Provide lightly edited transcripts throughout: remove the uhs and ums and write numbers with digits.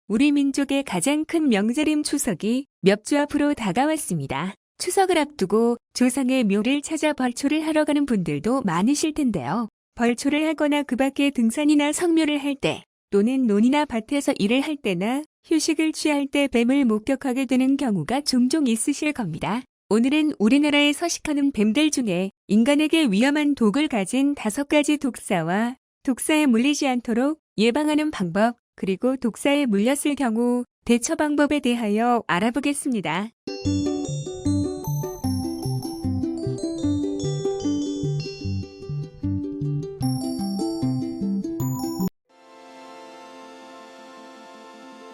우리 민족의 가장 큰 명절인 추석이 몇 주 앞으로 다가왔습니다. 추석을 앞두고 조상의 묘를 찾아 벌초를 하러 가는 분들도 많으실 텐데요. 벌초를 하거나 그 밖에 등산이나 성묘를 할 때, 또는 논이나 밭에서 일을 할 때나 휴식을 취할 때 뱀을 목격하게 되는 경우가 종종 있으실 겁니다. 오늘은 우리나라에 서식하는 뱀들 중에 인간에게 위험한 독을 가진 5가지 독사와 독사에 물리지 않도록 예방하는 방법, 그리고 독사에 물렸을 경우 대처 방법에 대하여 알아보겠습니다.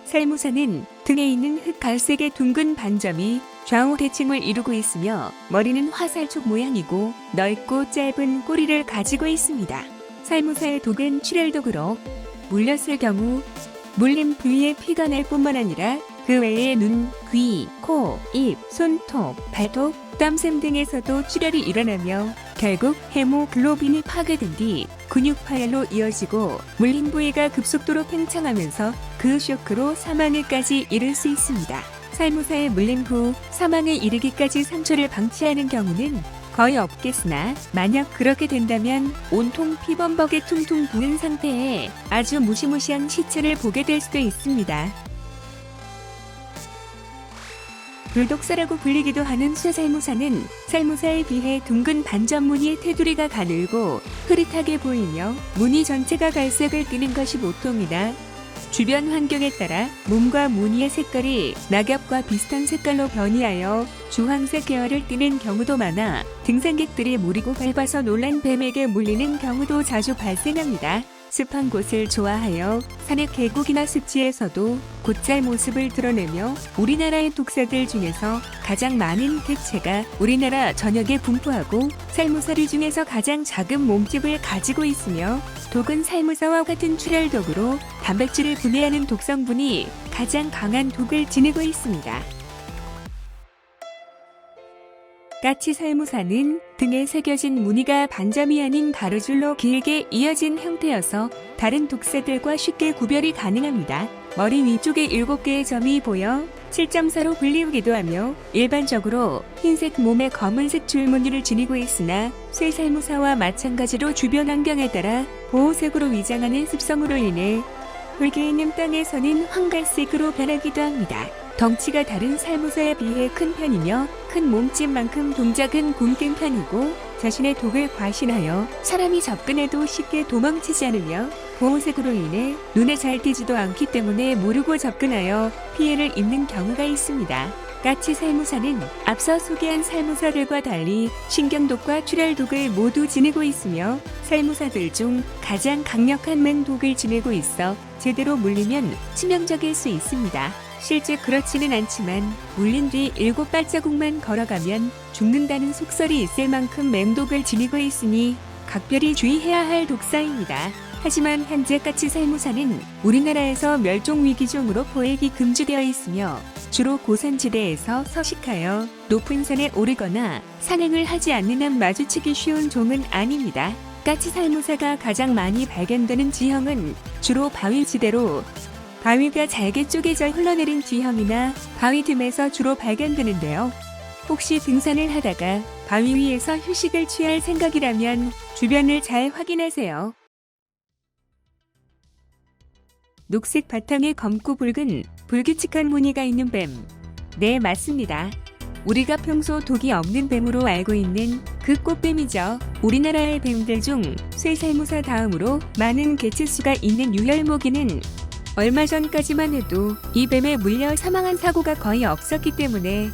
살무사는 등에 있는 흑갈색의 둥근 반점이 좌우 대칭을 이루고 있으며 머리는 화살촉 모양이고 넓고 짧은 꼬리를 가지고 있습니다. 살무사의 독은 출혈독으로 물렸을 경우 물린 부위에 피가 날 뿐만 아니라 그 외에 눈, 귀, 코, 입, 손톱, 발톱, 땀샘 등에서도 출혈이 일어나며 결국 헤모글로빈이 파괴된 뒤 근육 파열로 이어지고 물린 부위가 급속도로 팽창하면서 그 쇼크로 사망에까지 이를 수 있습니다. 살무사에 물린 후 사망에 이르기까지 상처를 방치하는 경우는 거의 없겠으나 만약 그렇게 된다면 온통 피범벅에 퉁퉁 부은 상태에 아주 무시무시한 시체를 보게 될 수도 있습니다. 불독사라고 불리기도 하는 쇠살무사는 살무사에 비해 둥근 반점 무늬의 테두리가 가늘고 흐릿하게 보이며 무늬 전체가 갈색을 띠는 것이 보통이나 주변 환경에 따라 몸과 무늬의 색깔이 낙엽과 비슷한 색깔로 변이하여 주황색 계열을 띠는 경우도 많아 등산객들이 무리고 밟아서 놀란 뱀에게 물리는 경우도 자주 발생합니다. 습한 곳을 좋아하여 산의 계곡이나 습지에서도 곧잘 모습을 드러내며 우리나라의 독사들 중에서 가장 많은 객체가 우리나라 전역에 분포하고 살무사들 중에서 가장 작은 몸집을 가지고 있으며 독은 살무사와 같은 출혈독으로 단백질을 분해하는 독성분이 가장 강한 독을 지니고 있습니다. 까치살무사는 등에 새겨진 무늬가 반점이 아닌 가로줄로 길게 이어진 형태여서 다른 독사들과 쉽게 구별이 가능합니다. 머리 위쪽에 7개의 점이 보여 7.4로 불리우기도 하며 일반적으로 흰색 몸에 검은색 줄무늬를 지니고 있으나 쇠살무사와 마찬가지로 주변 환경에 따라 보호색으로 위장하는 습성으로 인해 흙에 있는 땅에서는 황갈색으로 변하기도 합니다. 덩치가 다른 살무사에 비해 큰 편이며 큰 몸집만큼 동작은 굼굼 편이고 자신의 독을 과신하여 사람이 접근해도 쉽게 도망치지 않으며 보호색으로 인해 눈에 잘 띄지도 않기 때문에 모르고 접근하여 피해를 입는 경우가 있습니다. 까치 살무사는 앞서 소개한 살무사들과 달리 신경독과 출혈독을 모두 지니고 있으며 살무사들 중 가장 강력한 맹독을 지니고 있어 제대로 물리면 치명적일 수 있습니다. 실제 그렇지는 않지만 물린 뒤 7발자국만 걸어가면 죽는다는 속설이 있을 만큼 맹독을 지니고 있으니 각별히 주의해야 할 독사입니다. 하지만 현재 까치살무사는 우리나라에서 멸종위기종으로 포획이 금지되어 있으며 주로 고산지대에서 서식하여 높은 산에 오르거나 산행을 하지 않는 한 마주치기 쉬운 종은 아닙니다. 까치살무사가 가장 많이 발견되는 지형은 주로 바위지대로 바위가 잘게 쪼개져 흘러내린 지형이나 바위 틈에서 주로 발견되는데요. 혹시 등산을 하다가 바위 위에서 휴식을 취할 생각이라면 주변을 잘 확인하세요. 녹색 바탕에 검고 붉은 불규칙한 무늬가 있는 뱀. 네, 맞습니다. 우리가 평소 독이 없는 뱀으로 알고 있는 그 꽃뱀이죠. 우리나라의 뱀들 중 쇠살무사 다음으로 많은 개체수가 있는 유혈모기는 얼마 전까지만 해도 이 뱀에 물려 사망한 사고가 거의 없었기 때문에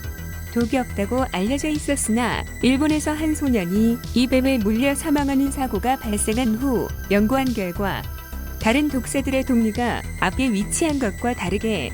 독이 없다고 알려져 있었으나 일본에서 한 소년이 이 뱀에 물려 사망하는 사고가 발생한 후 연구한 결과 다른 독사들의 독리가 앞에 위치한 것과 다르게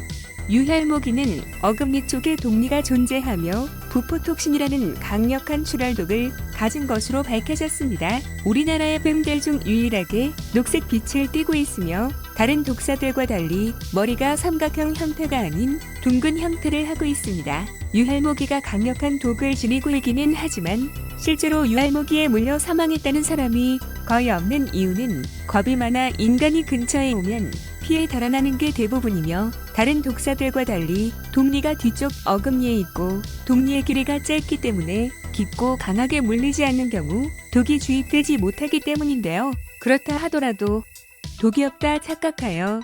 유혈모기는 어금니 쪽에 독리가 존재하며 부포톡신이라는 강력한 출혈독을 가진 것으로 밝혀졌습니다. 우리나라의 뱀들 중 유일하게 녹색 빛을 띠고 있으며 다른 독사들과 달리 머리가 삼각형 형태가 아닌 둥근 형태를 하고 있습니다. 유혈모기가 강력한 독을 지니고 있기는 하지만 실제로 유혈모기에 물려 사망했다는 사람이 거의 없는 이유는 겁이 많아 인간이 근처에 오면 피해 달아나는 게 대부분이며 다른 독사들과 달리 독리가 뒤쪽 어금니에 있고 독리의 길이가 짧기 때문에 깊고 강하게 물리지 않는 경우 독이 주입되지 못하기 때문인데요. 그렇다 하더라도 독이 없다 착각하여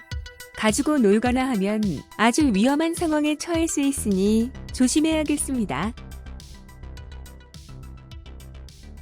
가지고 놀거나 하면 아주 위험한 상황에 처할 수 있으니 조심해야겠습니다.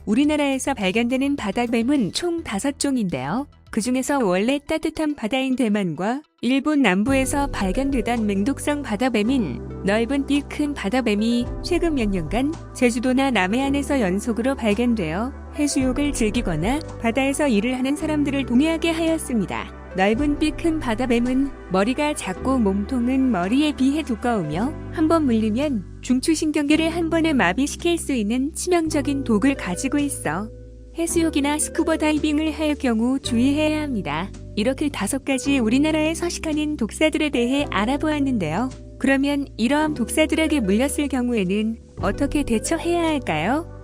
우리나라에서 발견되는 바다뱀은 총 5종인데요. 그 중에서 원래 따뜻한 바다인 대만과 일본 남부에서 발견되던 맹독성 바다뱀인 넓은 띠 큰 바다뱀이 최근 몇 년간 제주도나 남해안에서 연속으로 발견되어 해수욕을 즐기거나 바다에서 일을 하는 사람들을 동요하게 하였습니다. 넓은 삐 큰 바다뱀은 머리가 작고 몸통은 머리에 비해 두꺼우며 한번 물리면 중추신경계를 한 번에 마비시킬 수 있는 치명적인 독을 가지고 있어 해수욕이나 스쿠버 다이빙을 할 경우 주의해야 합니다. 이렇게 5가지 우리나라에 서식하는 독사들에 대해 알아보았는데요. 그러면 이러한 독사들에게 물렸을 경우에는 어떻게 대처해야 할까요?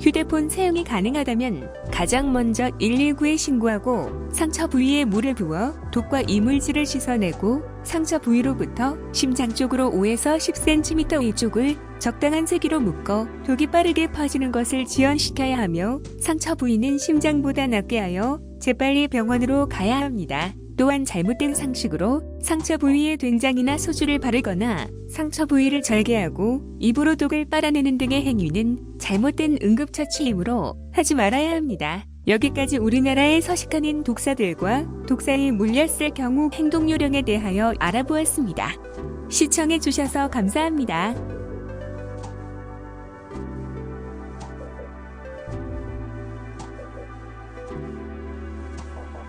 휴대폰 사용이 가능하다면 가장 먼저 119에 신고하고 상처 부위에 물을 부어 독과 이물질을 씻어내고 상처 부위로부터 심장 쪽으로 5에서 10cm 위쪽을 적당한 세기로 묶어 독이 빠르게 퍼지는 것을 지연시켜야 하며 상처 부위는 심장보다 낮게 하여 재빨리 병원으로 가야 합니다. 또한 잘못된 상식으로 상처 부위에 된장이나 소주를 바르거나 상처 부위를 절개하고 입으로 독을 빨아내는 등의 행위는 잘못된 응급처치이므로 하지 말아야 합니다. 여기까지 우리나라에 서식하는 독사들과 독사에 물렸을 경우 행동 요령에 대하여 알아보았습니다. 시청해주셔서 감사합니다.